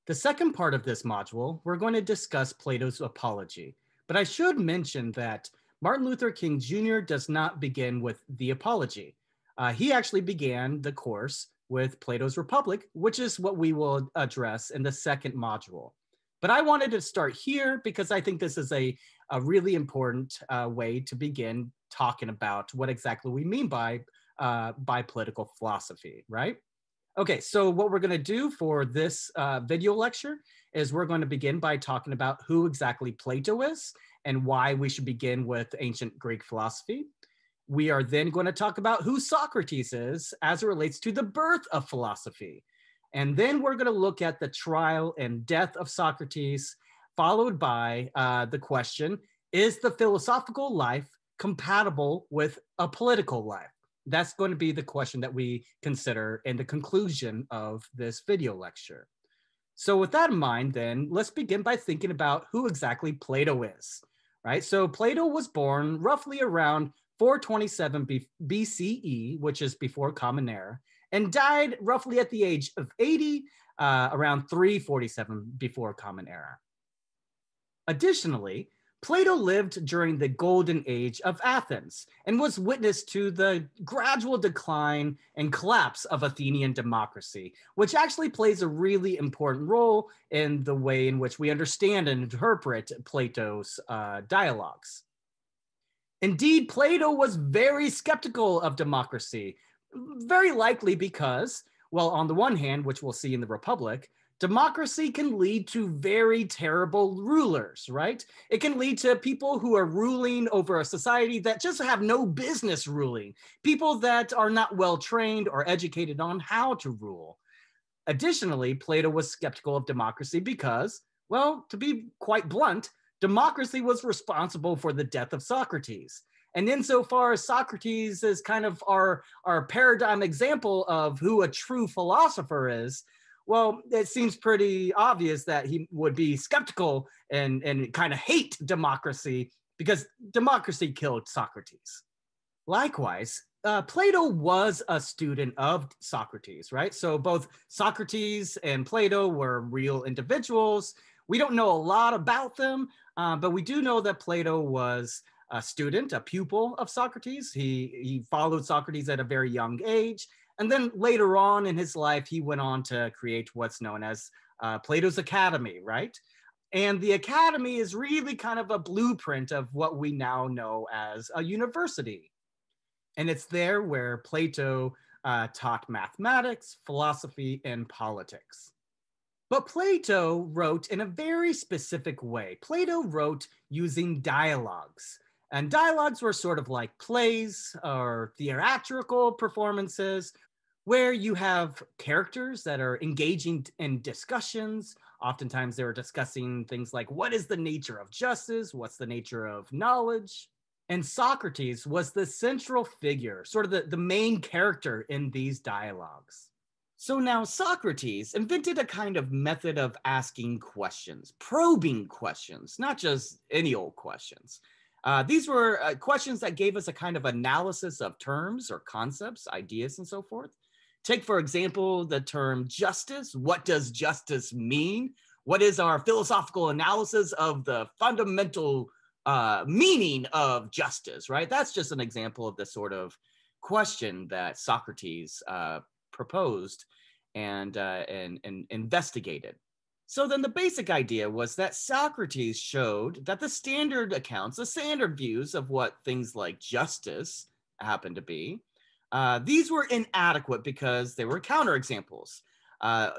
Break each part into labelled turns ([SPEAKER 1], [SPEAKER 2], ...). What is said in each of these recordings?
[SPEAKER 1] The second part of this module, we're going to discuss Plato's Apology. But I should mention that Martin Luther King Jr. does not begin with the Apology. He actually began the course with Plato's Republic, which is what we will address in the second module. But I wanted to start here because I think this is a really important way to begin talking about what exactly we mean by political philosophy, right? Okay, so what we're going to do for this video lecture is we're going to begin by talking about who exactly Plato is and why we should begin with ancient Greek philosophy. We are then going to talk about who Socrates is as it relates to the birth of philosophy. And then we're going to look at the trial and death of Socrates, followed by the question, is the philosophical life compatible with a political life? That's going to be the question that we consider in the conclusion of this video lecture. So with that in mind, then, let's begin by thinking about who exactly Plato is, right? So Plato was born roughly around 427 BCE, which is before Common Era, and died roughly at the age of 80, around 347 before Common Era. Additionally, Plato lived during the golden age of Athens and was witness to the gradual decline and collapse of Athenian democracy, which actually plays a really important role in the way in which we understand and interpret Plato's dialogues. Indeed, Plato was very skeptical of democracy, very likely because, well, on the one hand, which we'll see in the Republic, democracy can lead to very terrible rulers, right? It can lead to people who are ruling over a society that just have no business ruling, people that are not well trained or educated on how to rule. Additionally, Plato was skeptical of democracy because, well, to be quite blunt, democracy was responsible for the death of Socrates. And insofar as Socrates is kind of our paradigm example of who a true philosopher is, well, it seems pretty obvious that he would be skeptical and kind of hate democracy because democracy killed Socrates. Likewise, Plato was a student of Socrates, right? So both Socrates and Plato were real individuals. We don't know a lot about them, but we do know that Plato was a student, a pupil of Socrates. He followed Socrates at a very young age. And then later on in his life, he went on to create what's known as Plato's Academy, right? And the academy is really kind of a blueprint of what we now know as a university. And it's there where Plato taught mathematics, philosophy, and politics. But Plato wrote in a very specific way. Plato wrote using dialogues. And dialogues were sort of like plays or theatrical performances where you have characters that are engaging in discussions. Oftentimes they were discussing things like, what is the nature of justice? What's the nature of knowledge? And Socrates was the central figure, sort of the main character in these dialogues. So now Socrates invented a kind of method of asking questions, probing questions, not just any old questions. These were questions that gave us a kind of analysis of terms or concepts, ideas, and so forth. Take, for example, the term justice. What does justice mean? What is our philosophical analysis of the fundamental meaning of justice, right? That's just an example of the sort of question that Socrates proposed and investigated. So then the basic idea was that Socrates showed that the standard accounts, the standard views of what things like justice happen to be, these were inadequate because they were counterexamples,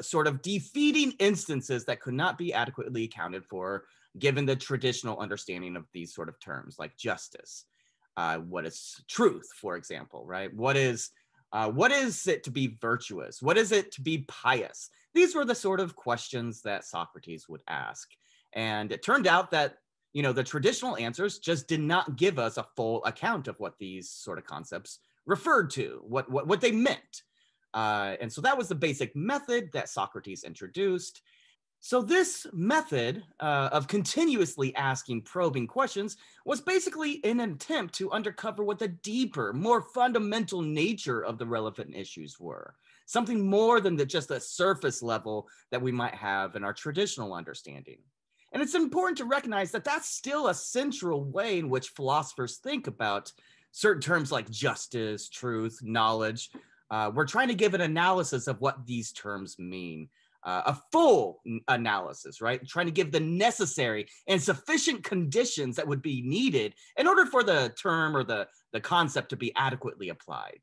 [SPEAKER 1] sort of defeating instances that could not be adequately accounted for given the traditional understanding of these sort of terms like justice. What is truth, for example, right? What is it to be virtuous? What is it to be pious? These were the sort of questions that Socrates would ask. And it turned out that, the traditional answers just did not give us a full account of what these sort of concepts referred to, what they meant. And so that was the basic method that Socrates introduced. So this method of continuously asking probing questions was basically an attempt to uncover what the deeper, more fundamental nature of the relevant issues were. something more than just the surface level that we might have in our traditional understanding. And it's important to recognize that that's still a central way in which philosophers think about certain terms like justice, truth, knowledge. We're trying to give an analysis of what these terms mean, a full analysis, right? Trying to give the necessary and sufficient conditions that would be needed in order for the term or the concept to be adequately applied.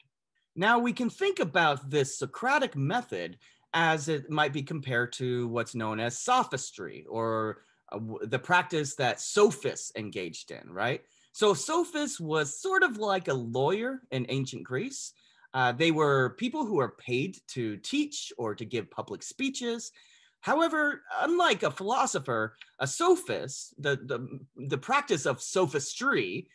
[SPEAKER 1] Now, we can think about this Socratic method as it might be compared to what's known as sophistry, or the practice that sophists engaged in, right? So sophist was sort of like a lawyer in ancient Greece. They were people who were paid to teach or to give public speeches. However, unlike a philosopher, a sophist, the practice of sophistry,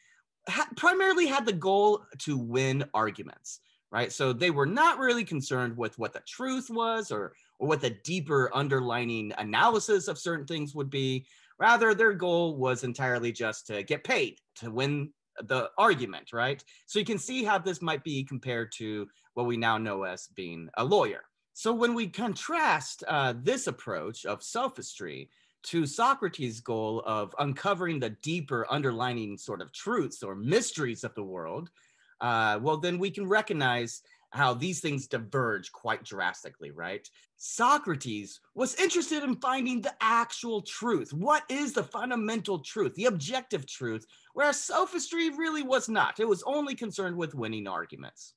[SPEAKER 1] primarily had the goal to win arguments, right? So they were not really concerned with what the truth was, or what the deeper underlining analysis of certain things would be. Rather, their goal was entirely just to get paid to win the argument, right? So you can see how this might be compared to what we now know as being a lawyer. So when we contrast this approach of sophistry to Socrates' goal of uncovering the deeper underlining sort of truths or mysteries of the world, well, then we can recognize how these things diverge quite drastically, right? Socrates was interested in finding the actual truth. What is the fundamental truth, the objective truth, whereas sophistry really was not. It was only concerned with winning arguments.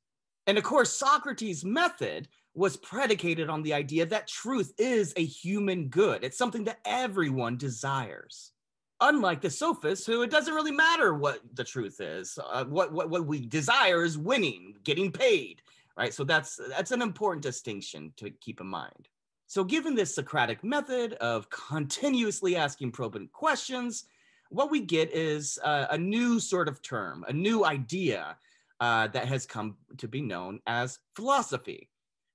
[SPEAKER 1] And of course, Socrates' method was predicated on the idea that truth is a human good. It's something that everyone desires. Unlike the sophists, who it doesn't really matter what the truth is. What we desire is winning, getting paid, right? So that's an important distinction to keep in mind. So given this Socratic method of continuously asking probing questions, what we get is a new sort of term, a new idea that has come to be known as philosophy.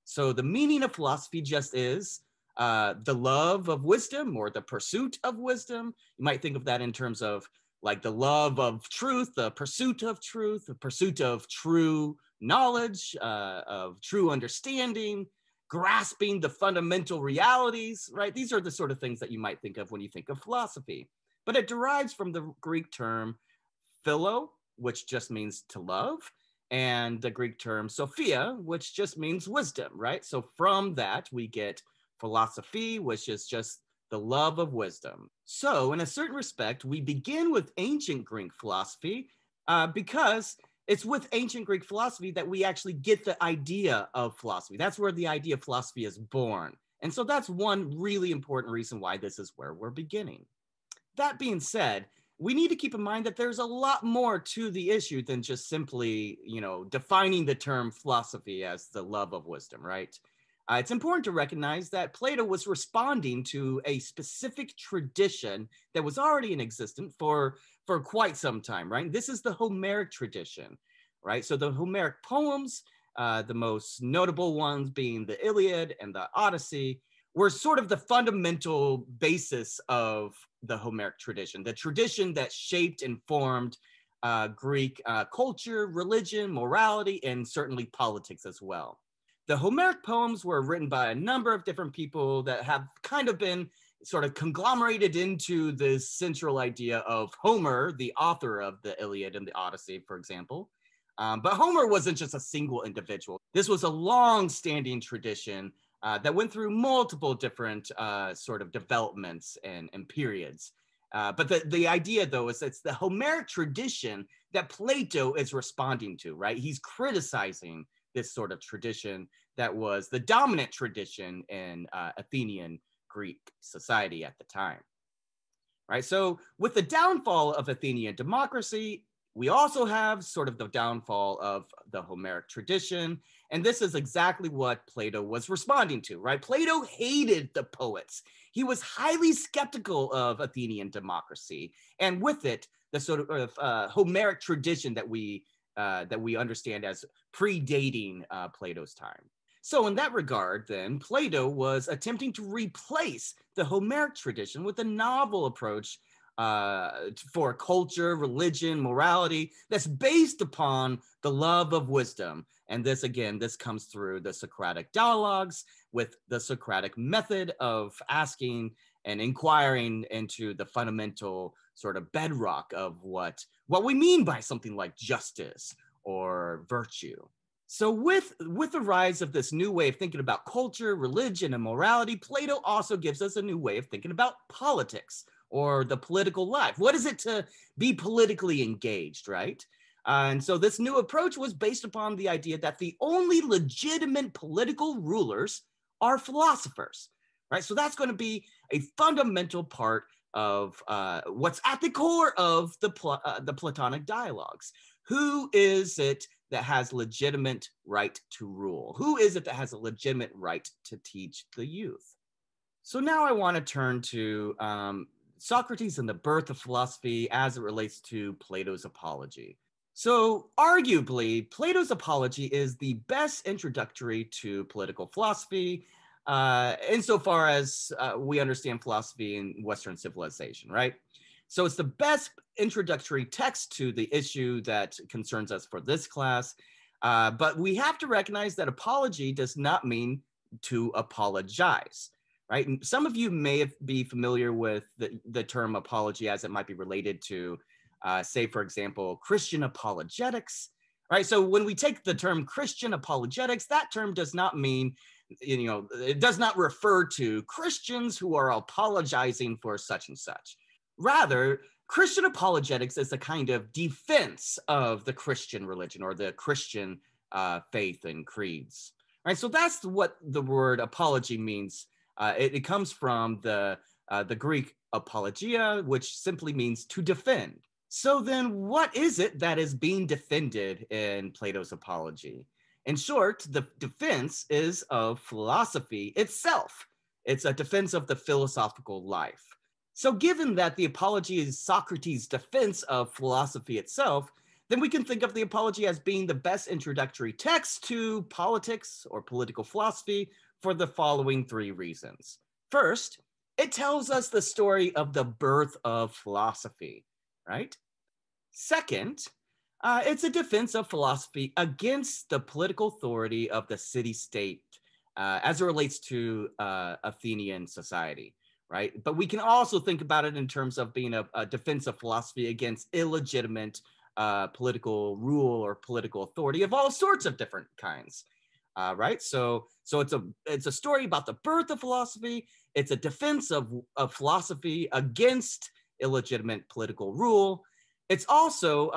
[SPEAKER 1] So the meaning of philosophy just is the love of wisdom, or the pursuit of wisdom. You might think of that in terms of like the love of truth, the pursuit of truth, the pursuit of true knowledge, of true understanding, grasping the fundamental realities, right? These are the sort of things that you might think of when you think of philosophy. But it derives from the Greek term philo, which just means to love, and the Greek term sophia, which just means wisdom, right? So from that, we get philosophy, which is just the love of wisdom. So in a certain respect, we begin with ancient Greek philosophy because it's with ancient Greek philosophy that we actually get the idea of philosophy. That's where the idea of philosophy is born. And so that's one really important reason why this is where we're beginning. That being said, we need to keep in mind that there's a lot more to the issue than just simply, defining the term philosophy as the love of wisdom, right? It's important to recognize that Plato was responding to a specific tradition that was already in existence for quite some time, right? This is the Homeric tradition, right? So the Homeric poems, the most notable ones being the Iliad and the Odyssey, were sort of the fundamental basis of the Homeric tradition, the tradition that shaped and formed Greek culture, religion, morality, and certainly politics as well. The Homeric poems were written by a number of different people that have kind of been sort of conglomerated into this central idea of Homer, the author of the Iliad and the Odyssey, for example. But Homer wasn't just a single individual. This was a long-standing tradition that went through multiple different sort of developments and periods. But the idea, though, is it's the Homeric tradition that Plato is responding to, right? He's criticizing this sort of tradition that was the dominant tradition in Athenian Greek society at the time, right? So with the downfall of Athenian democracy, we also have sort of the downfall of the Homeric tradition. And this is exactly what Plato was responding to, right? Plato hated the poets. He was highly skeptical of Athenian democracy. And with it, the sort of Homeric tradition that we understand as predating Plato's time. So in that regard, then, Plato was attempting to replace the Homeric tradition with a novel approach for culture, religion, morality that's based upon the love of wisdom And this, again, this comes through the Socratic dialogues with the Socratic method of asking and inquiring into the fundamental sort of bedrock of what we mean by something like justice or virtue. So with the rise of this new way of thinking about culture, religion, and morality, Plato also gives us a new way of thinking about politics or the political life. What is it to be politically engaged, right? And so this new approach was based upon the idea that the only legitimate political rulers are philosophers, right? So that's going to be a fundamental part of what's at the core of the Platonic dialogues. Who is it that has legitimate right to rule? Who is it that has a legitimate right to teach the youth? So now I want to turn to Socrates and the birth of philosophy as it relates to Plato's Apology. So arguably, Plato's Apology is the best introductory to political philosophy insofar as we understand philosophy in Western civilization, right? So it's the best introductory text to the issue that concerns us for this class. But we have to recognize that apology does not mean to apologize, right? And some of you may be familiar with the term apology as it might be related to, say, for example, Christian apologetics, right? So when we take the term Christian apologetics, that term does not mean, it does not refer to Christians who are apologizing for such and such. Rather, Christian apologetics is a kind of defense of the Christian religion or the Christian faith and creeds. Right, so that's what the word apology means. It comes from the Greek apologia, which simply means to defend. So then what is it that is being defended in Plato's Apology? In short, the defense is of philosophy itself. It's a defense of the philosophical life. So given that the Apology is Socrates' defense of philosophy itself, then we can think of the Apology as being the best introductory text to politics or political philosophy for the following three reasons. First, it tells us the story of the birth of philosophy, right? Second, it's a defense of philosophy against the political authority of the city-state as it relates to Athenian society, right? But we can also think about it in terms of being a defense of philosophy against illegitimate political rule or political authority of all sorts of different kinds, right? So it's a story about the birth of philosophy. It's a defense of philosophy against illegitimate political rule. It's also,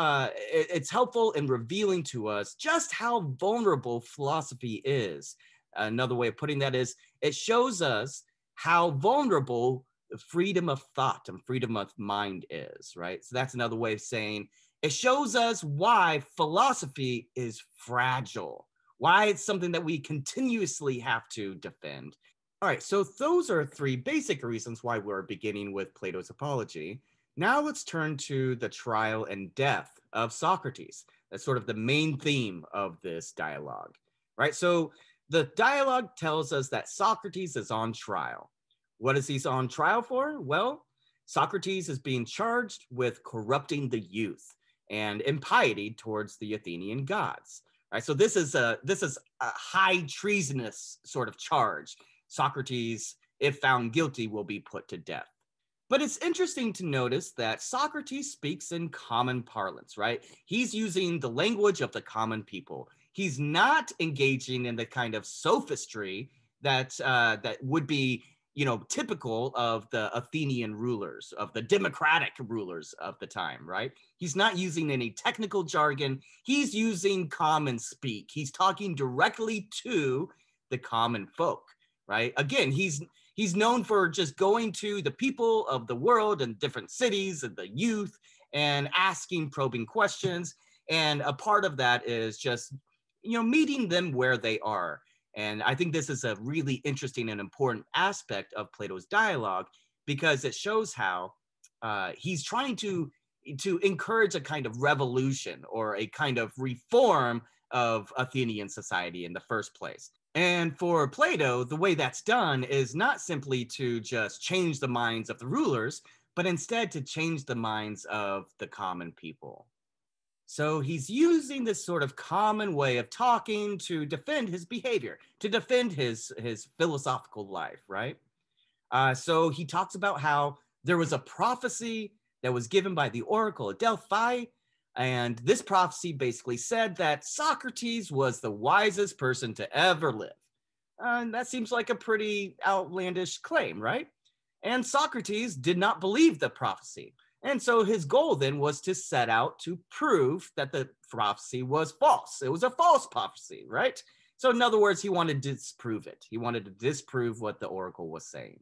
[SPEAKER 1] it's helpful in revealing to us just how vulnerable philosophy is. Another way of putting that is it shows us how vulnerable freedom of thought and freedom of mind is, right? So that's another way of saying it shows us why philosophy is fragile, why it's something that we continuously have to defend. All right, so those are three basic reasons why we're beginning with Plato's Apology. Now let's turn to the trial and death of Socrates. That's sort of the main theme of this dialogue, right? So the dialogue tells us that Socrates is on trial. What is he on trial for? Well, Socrates is being charged with corrupting the youth and impiety towards the Athenian gods. Right? So this is a high treasonous sort of charge. Socrates, if found guilty, will be put to death. But it's interesting to notice that Socrates speaks in common parlance, right? He's using the language of the common people. He's not engaging in the kind of sophistry that would be, typical of the Athenian rulers, of the democratic rulers of the time, right? He's not using any technical jargon. He's using common speak. He's talking directly to the common folk, right? Again, he's known for just going to the people of the world and different cities and the youth and asking probing questions. And a part of that is just, meeting them where they are. And I think this is a really interesting and important aspect of Plato's dialogue because it shows how he's trying to encourage a kind of revolution or a kind of reform of Athenian society in the first place. And for Plato, the way that's done is not simply to just change the minds of the rulers, but instead to change the minds of the common people. So he's using this sort of common way of talking to defend his behavior, to defend his philosophical life, right? So he talks about how there was a prophecy that was given by the oracle at Delphi. And this prophecy basically said that Socrates was the wisest person to ever live. And that seems like a pretty outlandish claim, right? And Socrates did not believe the prophecy. And so his goal then was to set out to prove that the prophecy was false. It was a false prophecy, right? So in other words, he wanted to disprove it. He wanted to disprove what the oracle was saying.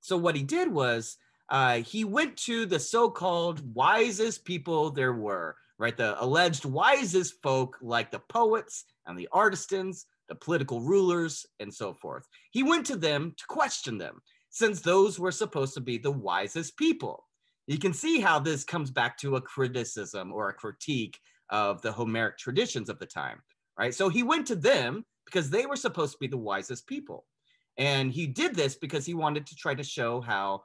[SPEAKER 1] So what he did was he went to the so-called wisest people there were, right? The alleged wisest folk like the poets and the artisans, the political rulers, and so forth. He went to them to question them, since those were supposed to be the wisest people. You can see how this comes back to a criticism or a critique of the Homeric traditions of the time, right? So he went to them because they were supposed to be the wisest people. And he did this because he wanted to try to show how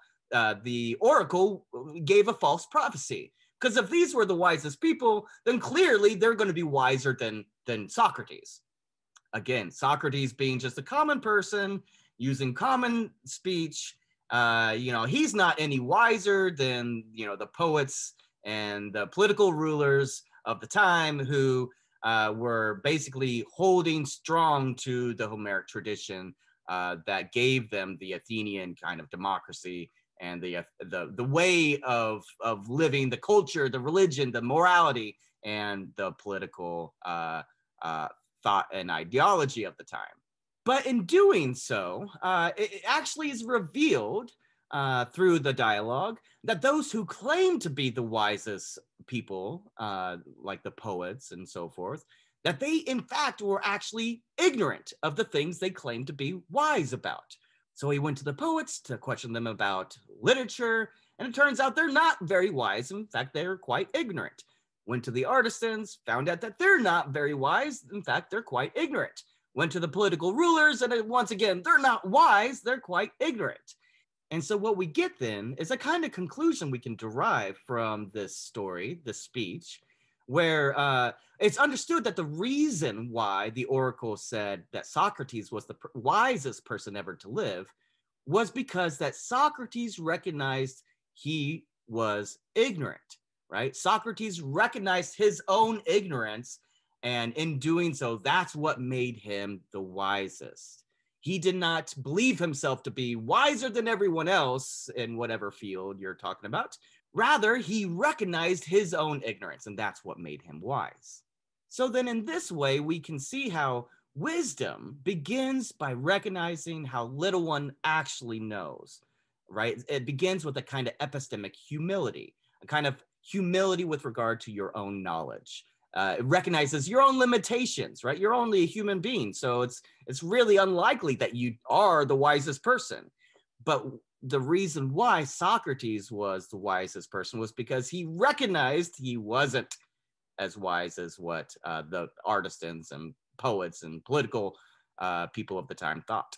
[SPEAKER 1] the oracle gave a false prophecy. Because if these were the wisest people, then clearly they're going to be wiser than Socrates. Again, Socrates being just a common person, using common speech, he's not any wiser than, the poets and the political rulers of the time who were basically holding strong to the Homeric tradition that gave them the Athenian kind of democracy and the way of living, the culture, the religion, the morality, and the political thought and ideology of the time. But in doing so, it actually is revealed through the dialogue that those who claim to be the wisest people, like the poets and so forth, that they in fact were actually ignorant of the things they claimed to be wise about. So he went to the poets to question them about literature, and it turns out they're not very wise. In fact, they're quite ignorant. Went to the artisans, found out that they're not very wise. In fact, they're quite ignorant. Went to the political rulers, and once again, they're not wise, they're quite ignorant. And so what we get then is a kind of conclusion we can derive from this story, this speech, where it's understood that the reason why the oracle said that Socrates was the wisest person ever to live was because that Socrates recognized he was ignorant, right? Socrates recognized his own ignorance, and in doing so, that's what made him the wisest. He did not believe himself to be wiser than everyone else in whatever field you're talking about. Rather, he recognized his own ignorance, and that's what made him wise. So then in this way, we can see how wisdom begins by recognizing how little one actually knows, right? It begins with a kind of epistemic humility, a kind of humility with regard to your own knowledge. It recognizes your own limitations, right? You're only a human being, so it's really unlikely that you are the wisest person. But the reason why Socrates was the wisest person was because he recognized he wasn't as wise as what the artisans and poets and political people of the time thought.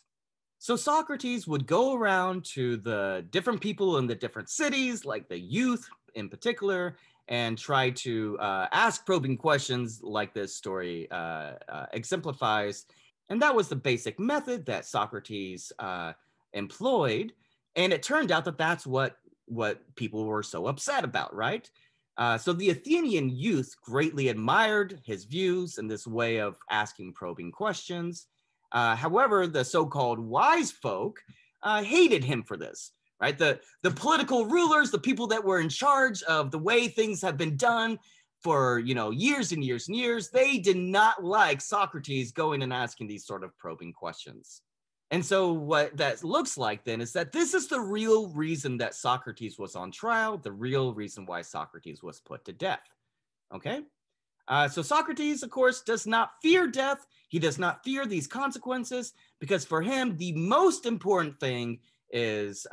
[SPEAKER 1] So Socrates would go around to the different people in the different cities, like the youth in particular, and try to ask probing questions like this story exemplifies. And that was the basic method that Socrates employed. And it turned out that that's what people were so upset about, right? So the Athenian youth greatly admired his views and this way of asking probing questions. However, the so-called wise folk hated him for this, right? The political rulers, the people that were in charge of the way things have been done for, years and years and years, they did not like Socrates going and asking these sort of probing questions. And so what that looks like then is that this is the real reason that Socrates was on trial, the real reason why Socrates was put to death, okay? So Socrates, of course, does not fear death. He does not fear these consequences because for him, the most important thing is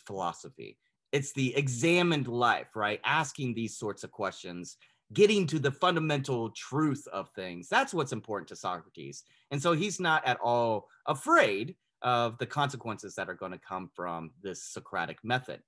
[SPEAKER 1] philosophy. It's the examined life, right? Asking these sorts of questions, getting to the fundamental truth of things. That's what's important to Socrates. And so he's not at all afraid of the consequences that are going to come from this Socratic method.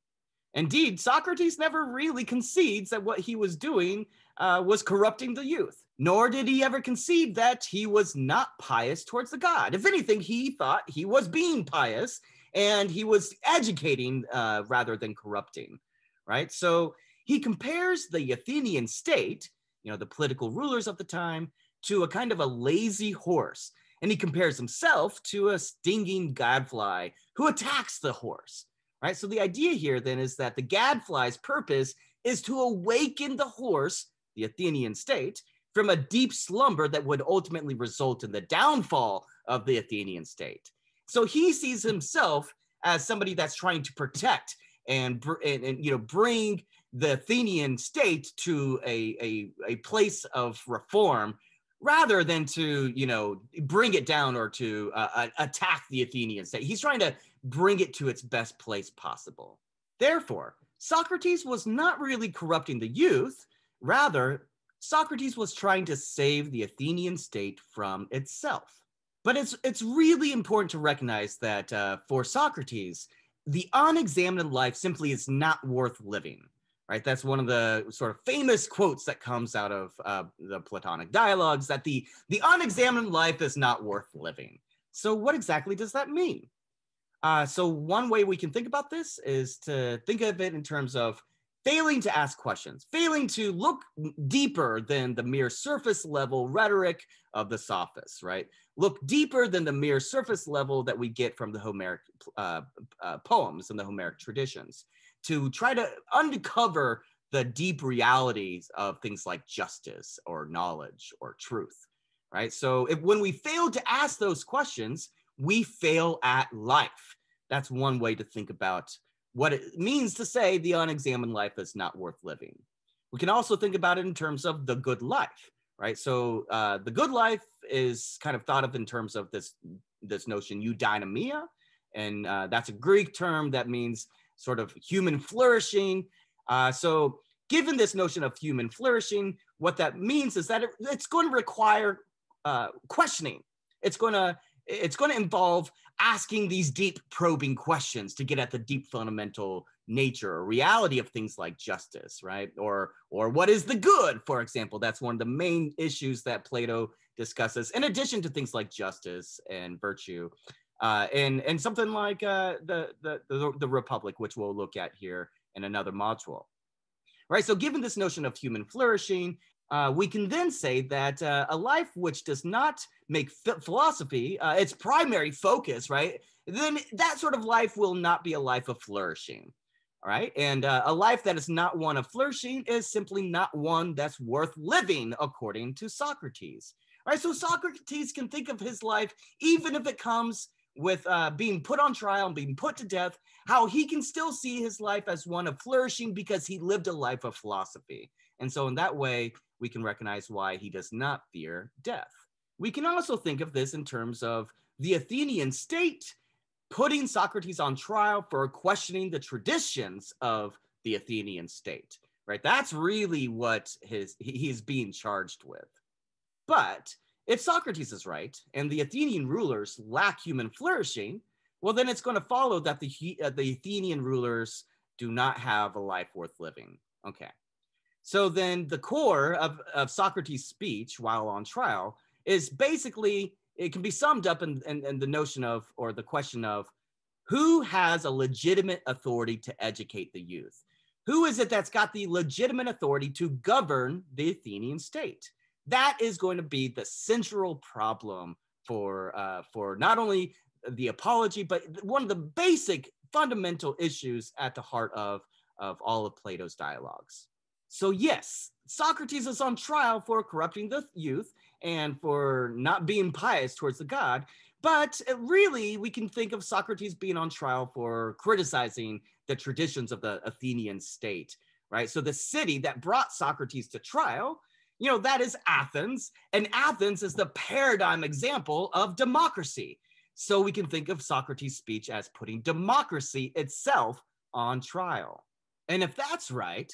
[SPEAKER 1] Indeed, Socrates never really concedes that what he was doing was corrupting the youth, nor did he ever concede that he was not pious towards the god. If anything, he thought he was being pious and he was educating rather than corrupting, right? So he compares the Athenian state, the political rulers of the time, to a kind of a lazy horse. And he compares himself to a stinging gadfly who attacks the horse, right? So the idea here then is that the gadfly's purpose is to awaken the horse, the Athenian state, from a deep slumber that would ultimately result in the downfall of the Athenian state. So he sees himself as somebody that's trying to protect and bring the Athenian state to a place of reform, rather than to bring it down or to attack the Athenian state. He's trying to bring it to its best place possible. Therefore, Socrates was not really corrupting the youth. Rather, Socrates was trying to save the Athenian state from itself. But it's really important to recognize that for Socrates, the unexamined life simply is not worth living. Right, that's one of the sort of famous quotes that comes out of the Platonic dialogues, that the unexamined life is not worth living. So what exactly does that mean? So one way we can think about this is to think of it in terms of failing to ask questions, failing to look deeper than the mere surface level rhetoric of the sophists, right? Look deeper than the mere surface level that we get from the Homeric poems and the Homeric traditions, to try to uncover the deep realities of things like justice or knowledge or truth, right? So when we fail to ask those questions, we fail at life. That's one way to think about what it means to say the unexamined life is not worth living. We can also think about it in terms of the good life, right? So the good life is kind of thought of in terms of this notion eudaimonia, and that's a Greek term that means sort of human flourishing. So given this notion of human flourishing, what that means is that it's going to require questioning. It's going to involve asking these deep probing questions to get at the deep fundamental nature or reality of things like justice, right? Or what is the good, for example. That's one of the main issues that Plato discusses, in addition to things like justice and virtue. And something like the Republic, which we'll look at here in another module. Right, so given this notion of human flourishing, we can then say that a life which does not make philosophy its primary focus, right, then that sort of life will not be a life of flourishing. All right, and a life that is not one of flourishing is simply not one that's worth living, according to Socrates. All right, so Socrates can think of his life, even if it comes with being put on trial and being put to death, how he can still see his life as one of flourishing because he lived a life of philosophy. And so in that way, we can recognize why he does not fear death. We can also think of this in terms of the Athenian state putting Socrates on trial for questioning the traditions of the Athenian state, right? That's really what he's being charged with. But if Socrates is right, and the Athenian rulers lack human flourishing, well, then it's going to follow that the Athenian rulers do not have a life worth living. Okay. So then the core of Socrates' speech while on trial is basically, it can be summed up in the notion of, or the question of, who has a legitimate authority to educate the youth? Who is it that's got the legitimate authority to govern the Athenian state? That is going to be the central problem for not only the apology, but one of the basic fundamental issues at the heart of all of Plato's dialogues. So yes, Socrates is on trial for corrupting the youth and for not being pious towards the god, but really we can think of Socrates being on trial for criticizing the traditions of the Athenian state, right? So the city that brought Socrates to trial, that is Athens, and Athens is the paradigm example of democracy. So we can think of Socrates' speech as putting democracy itself on trial. And if that's right,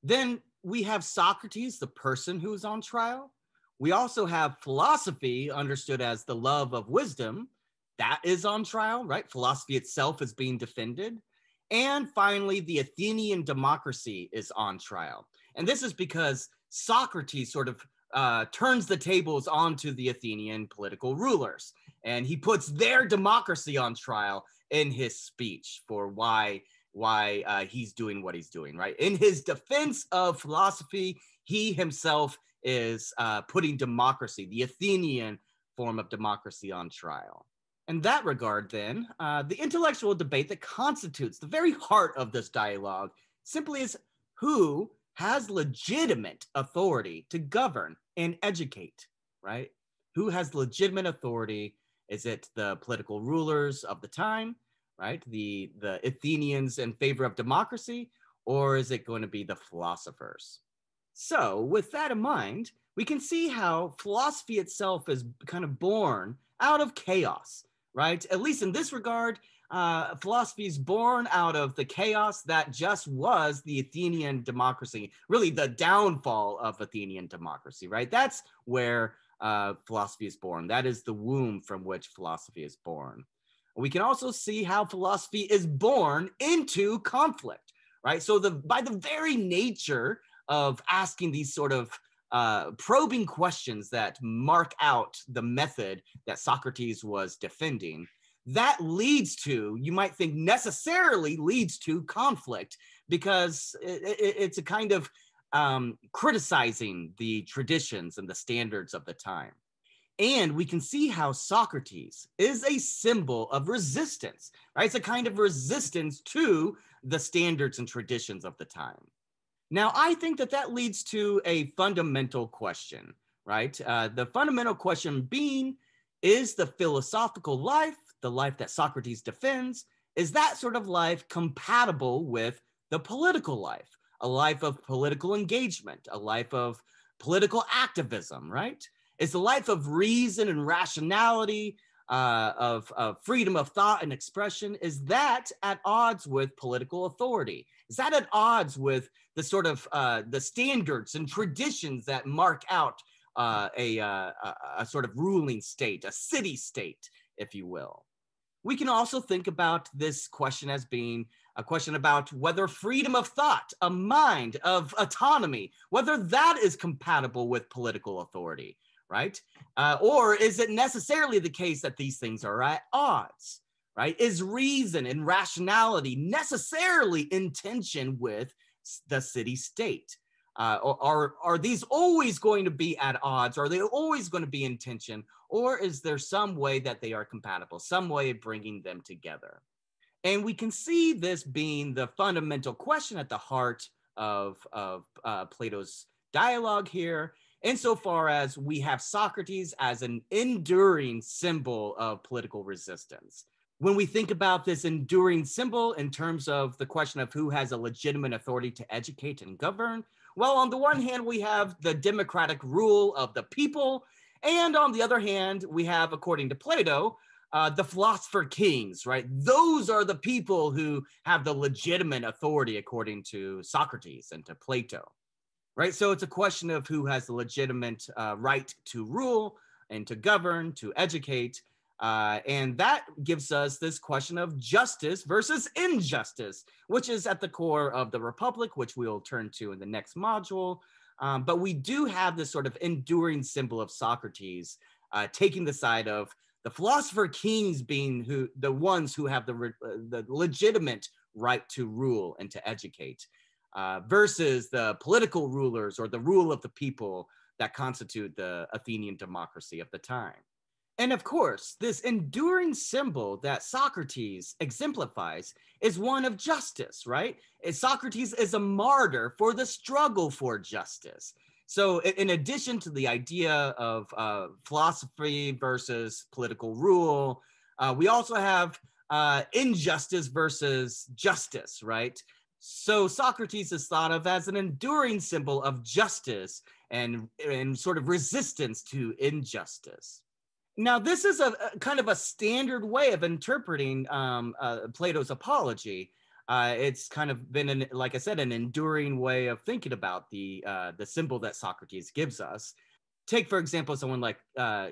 [SPEAKER 1] then we have Socrates, the person who's on trial. We also have philosophy, understood as the love of wisdom, that is on trial, right? Philosophy itself is being defended. And finally, the Athenian democracy is on trial. And this is because Socrates sort of turns the tables onto the Athenian political rulers. And he puts their democracy on trial in his speech for why he's doing what he's doing, right? In his defense of philosophy, he himself is putting democracy, the Athenian form of democracy, on trial. In that regard, then, the intellectual debate that constitutes the very heart of this dialogue simply is who has legitimate authority to govern and educate, right? Who has legitimate authority? Is it the political rulers of the time, right? The Athenians in favor of democracy, or is it going to be the philosophers? So with that in mind, we can see how philosophy itself is kind of born out of chaos, right? At least in this regard, philosophy is born out of the chaos that just was the Athenian democracy, really the downfall of Athenian democracy, right? That's where philosophy is born. That is the womb from which philosophy is born. We can also see how philosophy is born into conflict, right? So by the very nature of asking these sort of probing questions that mark out the method that Socrates was defending, that leads to, you might think necessarily leads to conflict, because it's a kind of criticizing the traditions and the standards of the time. And we can see how Socrates is a symbol of resistance, right? It's a kind of resistance to the standards and traditions of the time. Now, I think that leads to a fundamental question, right? The fundamental question being, is the philosophical life, the life that Socrates defends, is that sort of life compatible with the political life, a life of political engagement, a life of political activism, right? Is the life of reason and rationality, of freedom of thought and expression, is that at odds with political authority? Is that at odds with the sort of the standards and traditions that mark out a sort of ruling state, a city state, if you will? We can also think about this question as being a question about whether freedom of thought, a mind of autonomy, whether that is compatible with political authority, right? Or is it necessarily the case that these things are at odds, right? Is reason and rationality necessarily in tension with the city state? Are these always going to be at odds? Are they always going to be in tension? Or is there some way that they are compatible, some way of bringing them together? And we can see this being the fundamental question at the heart of Plato's dialogue here, insofar as we have Socrates as an enduring symbol of political resistance. When we think about this enduring symbol in terms of the question of who has a legitimate authority to educate and govern, well, on the one hand, we have the democratic rule of the people, and on the other hand, we have, according to Plato, the philosopher kings, right? Those are the people who have the legitimate authority according to Socrates and to Plato, right? So it's a question of who has the legitimate right to rule and to govern, to educate. And that gives us this question of justice versus injustice, which is at the core of the Republic, which we'll turn to in the next module. But we do have this sort of enduring symbol of Socrates taking the side of the philosopher kings being the ones who have the legitimate right to rule and to educate, versus the political rulers or the rule of the people that constitute the Athenian democracy of the time. And of course, this enduring symbol that Socrates exemplifies is one of justice, right? Socrates is a martyr for the struggle for justice. So in addition to the idea of philosophy versus political rule, we also have injustice versus justice, right? So Socrates is thought of as an enduring symbol of justice and sort of resistance to injustice. Now, this is a kind of a standard way of interpreting Plato's Apology. It's kind of been, like I said, an enduring way of thinking about the symbol that Socrates gives us. Take, for example, someone like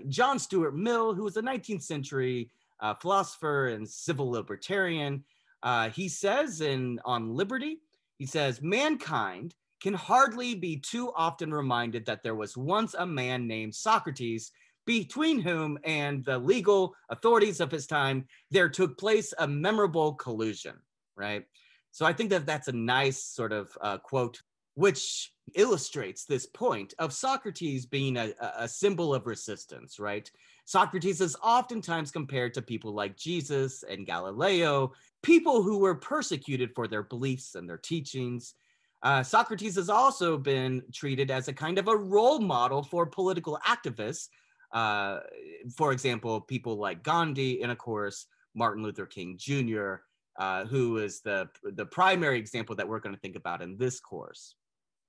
[SPEAKER 1] John Stuart Mill, who was a 19th century philosopher and civil libertarian. He says on liberty, he says, mankind can hardly be too often reminded that there was once a man named Socrates, between whom and the legal authorities of his time there took place a memorable collusion, right? So I think that that's a nice sort of quote, which illustrates this point of Socrates being a symbol of resistance, right? Socrates is oftentimes compared to people like Jesus and Galileo, people who were persecuted for their beliefs and their teachings. Socrates has also been treated as a kind of a role model for political activists. Uh, for example, people like Gandhi and, of course, Martin Luther King Jr., who is the primary example that we're going to think about in this course.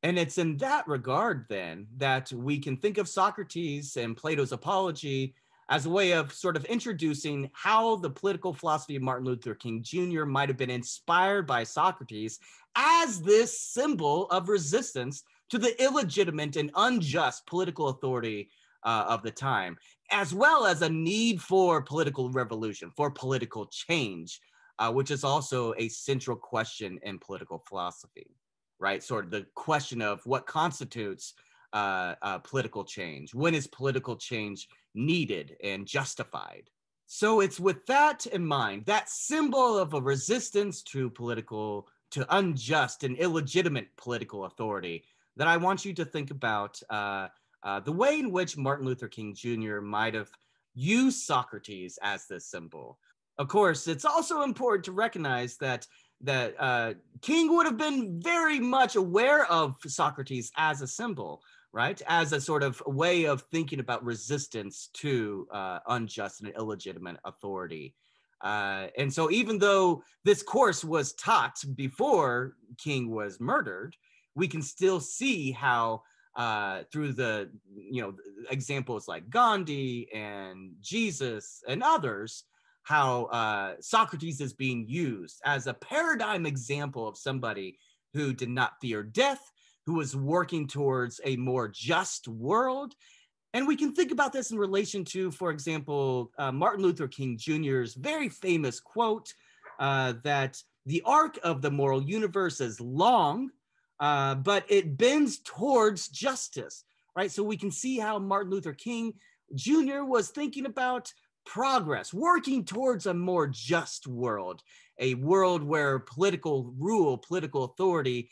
[SPEAKER 1] And it's in that regard, then, that we can think of Socrates and Plato's Apology as a way of sort of introducing how the political philosophy of Martin Luther King Jr. might have been inspired by Socrates as this symbol of resistance to the illegitimate and unjust political authority of the time, as well as a need for political revolution, for political change, which is also a central question in political philosophy, right? Sort of the question of what constitutes political change. When is political change needed and justified? So it's with that in mind, that symbol of a resistance to unjust and illegitimate political authority, that I want you to think about the way in which Martin Luther King Jr. might have used Socrates as this symbol. Of course, it's also important to recognize that King would have been very much aware of Socrates as a symbol, right? As a sort of way of thinking about resistance to unjust and illegitimate authority. And so even though this course was taught before King was murdered, we can still see how through the examples like Gandhi and Jesus and others, how Socrates is being used as a paradigm example of somebody who did not fear death, who was working towards a more just world. And we can think about this in relation to, for example, Martin Luther King Jr.'s very famous quote that the arc of the moral universe is long, but it bends towards justice, right? So we can see how Martin Luther King Jr. was thinking about progress, working towards a more just world, a world where political rule, political authority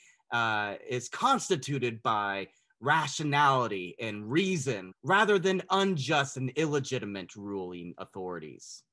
[SPEAKER 1] is constituted by rationality and reason rather than unjust and illegitimate ruling authorities.